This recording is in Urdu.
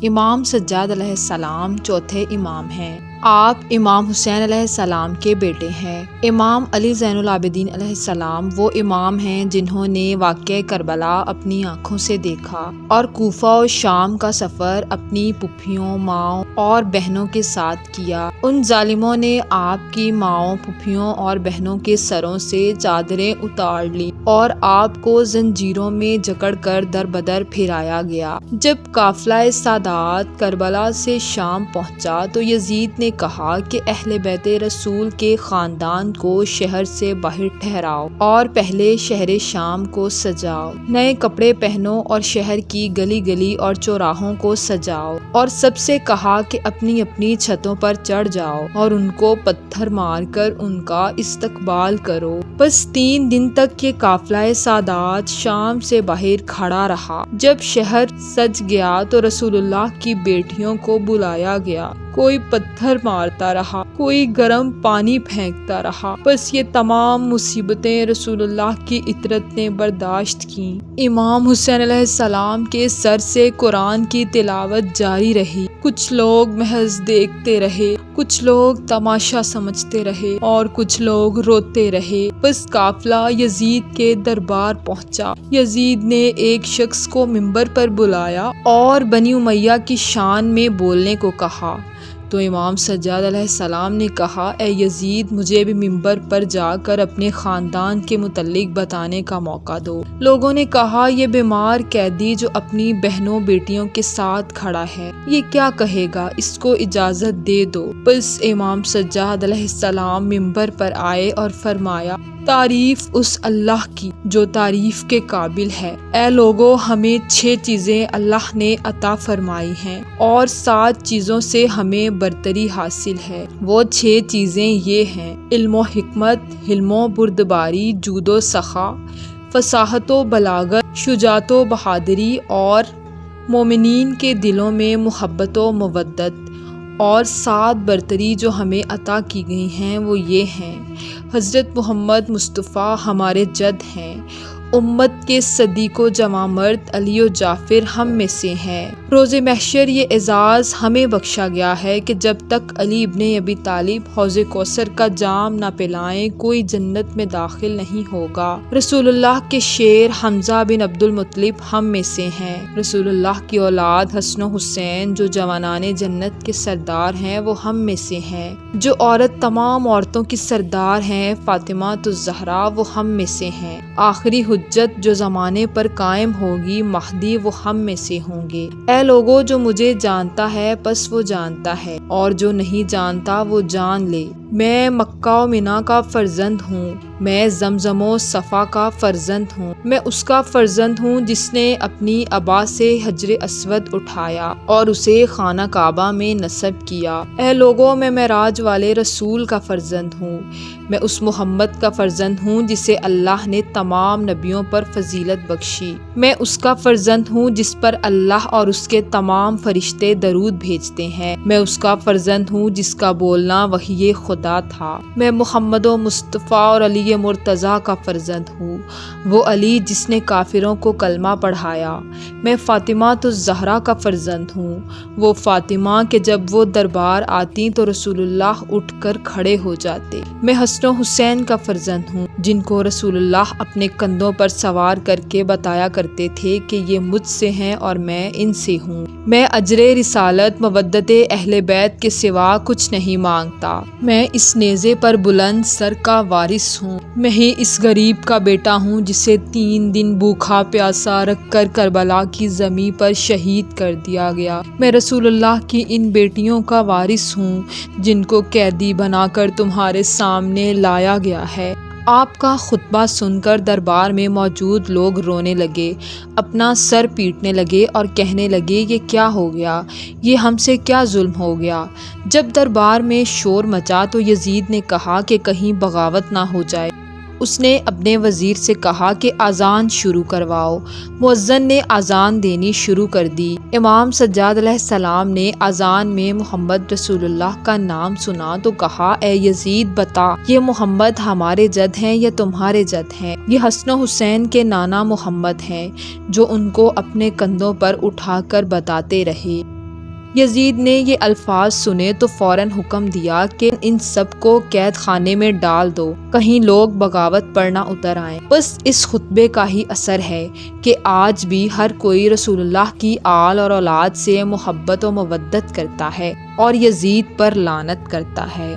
امام سجاد علیہ السلام چوتھے امام ہیں۔ آپ امام حسین علیہ السلام کے بیٹے ہیں۔ امام علی زین العابدین علیہ السلام وہ امام ہیں جنہوں نے واقعہ کربلا اپنی آنکھوں سے دیکھا اور کوفہ و شام کا سفر اپنی پھوپھیوں، ماؤں اور بہنوں کے ساتھ کیا۔ ان ظالموں نے آپ کی ماؤں، پھوپھیوں اور بہنوں کے سروں سے چادریں اتار لی اور آپ کو زنجیروں میں جکڑ کر در بدر پھرایا گیا۔ جب قافلہ سادات کربلا سے شام پہنچا تو یزید نے کہا کہ اہل بیت رسول کے خاندان کو شہر سے باہر ٹھہراؤ اور پہلے شہر شام کو سجاؤ، نئے کپڑے پہنو اور شہر کی گلی گلی اور چوراہوں کو سجاؤ، اور سب سے کہا کہ اپنی اپنی چھتوں پر چڑھ جاؤ اور ان کو پتھر مار کر ان کا استقبال کرو۔ بس 3 دن تک یہ قافلہ سادات شام سے باہر کھڑا رہا۔ جب شہر سج گیا تو رسول اللہ کی بیٹیوں کو بلایا گیا۔ کوئی پتھر مارتا رہا، کوئی گرم پانی پھینکتا رہا، بس یہ تمام مصیبتیں رسول اللہ کی عترت نے برداشت کیں۔ امام حسین علیہ السلام کے سر سے قرآن کی تلاوت جاری رہی۔ کچھ لوگ محض دیکھتے رہے، کچھ لوگ تماشا سمجھتے رہے اور کچھ لوگ روتے رہے۔ بس قافلہ یزید کے دربار پہنچا۔ یزید نے ایک شخص کو منبر پر بلایا اور بنی امیہ کی شان میں بولنے کو کہا تو امام سجاد علیہ السلام نے کہا، اے یزید، مجھے بھی منبر پر جا کر اپنے خاندان کے متعلق بتانے کا موقع دو۔ لوگوں نے کہا، یہ بیمار قیدی جو اپنی بہنوں بیٹیوں کے ساتھ کھڑا ہے، یہ کیا کہے گا، اس کو اجازت دے دو۔ بس امام سجاد علیہ السلام منبر پر آئے اور فرمایا، تعریف اس اللہ کی جو تعریف کے قابل ہے۔ اے لوگو، ہمیں 6 چیزیں اللہ نے عطا فرمائی ہیں اور 7 چیزوں سے ہمیں برتری حاصل ہے۔ وہ 6 چیزیں یہ ہیں: علم و حکمت، حلم و بردباری، جود و سخا، فصاحت و بلاغت، شجاعت و بہادری، اور مومنین کے دلوں میں محبت و مودت۔ اور 7 برتری جو ہمیں عطا کی گئی ہیں وہ یہ ہیں: حضرت محمد مصطفیٰ ہمارے جد ہیں، امت کے صدیق و جوان مرد علی و جعفر ہم میں سے ہیں۔ روز محشر یہ اعزاز ہمیں بخشا گیا ہے کہ جب تک علی ابن ابی طالب حوض کوثر کا جام نہ پلائیں کوئی جنت میں داخل نہیں ہوگا۔ رسول اللہ کے شیر حمزہ بن عبد المطلب ہم میں سے ہیں۔ رسول اللہ کی اولاد حسن و حسین جو جوانان جنت کے سردار ہیں وہ ہم میں سے ہیں۔ جو عورت تمام عورتوں کی سردار ہیں فاطمہ الزہرا وہ ہم میں سے ہیں۔ آخری حجت جو زمانے پر قائم ہوگی مہدی وہ ہم میں سے ہوں گے۔ اے لوگو، جو مجھے جانتا ہے پس وہ جانتا ہے، اور جو نہیں جانتا وہ جان لے۔ میں مکہ و منا کا فرزند ہوں، میں زمزم و صفا کا فرزند ہوں، میں اس کا فرزند ہوں جس نے اپنی ابا سے حجر اسود اٹھایا اور اسے خانہ کعبہ میں نصب کیا۔ اے لوگو، میں معراج والے رسول کا فرزند ہوں، میں اس محمد کا فرزند ہوں جسے اللہ نے تمام نبیوں پر فضیلت بخشی۔ میں اس کا فرزند ہوں جس پر اللہ اور اس کے تمام فرشتے درود بھیجتے ہیں۔ میں اس کا فرزند ہوں جس کا بولنا وحی خدا تھا۔ میں محمد و مصطفیٰ اور علی مرتضیٰ کا فرزند ہوں، وہ علی جس نے کافروں کو کلمہ پڑھایا۔ میں فاطمہ الزہرا کا فرزند ہوں، وہ فاطمہ کہ جب وہ دربار آتی تو رسول اللہ اٹھ کر کھڑے ہو جاتے۔ میں حسن و حسین کا فرزند ہوں، جن کو رسول اللہ اپنے کندھوں پر سوار کر کے بتایا کرتے تھے کہ یہ مجھ سے ہیں اور میں ان سے ہوں۔ میں اجر رسالت مودت اہل بیت کے سوا کچھ نہیں مانگتا۔ میں اس نیزے پر بلند سر کا وارث ہوں، میں ہی اس غریب کا بیٹا ہوں جسے 3 دن بھوکا پیاسا رکھ کر کربلا کی زمین پر شہید کر دیا گیا۔ میں رسول اللہ کی ان بیٹیوں کا وارث ہوں جن کو قیدی بنا کر تمہارے سامنے لایا گیا ہے۔ آپ کا خطبہ سن کر دربار میں موجود لوگ رونے لگے، اپنا سر پیٹنے لگے اور کہنے لگے، یہ کیا ہو گیا، یہ ہم سے کیا ظلم ہو گیا۔ جب دربار میں شور مچا تو یزید نے کہا کہ کہیں بغاوت نہ ہو جائے۔ اس نے اپنے وزیر سے کہا کہ اذان شروع کرواؤ۔ مؤذن نے اذان دینی شروع کر دی۔ امام سجاد علیہ السلام نے اذان میں محمد رسول اللہ کا نام سنا تو کہا، اے یزید بتا، یہ محمد ہمارے جد ہیں یا تمہارے جد ہیں؟ یہ حسن و حسین کے نانا محمد ہیں جو ان کو اپنے کندھوں پر اٹھا کر بتاتے رہے۔ یزید نے یہ الفاظ سنے تو فوراً حکم دیا کہ ان سب کو قید خانے میں ڈال دو، کہیں لوگ بغاوت پر نہ اتر آئیں۔ بس اس خطبے کا ہی اثر ہے کہ آج بھی ہر کوئی رسول اللہ کی آل اور اولاد سے محبت و مودت کرتا ہے اور یزید پر لعنت کرتا ہے۔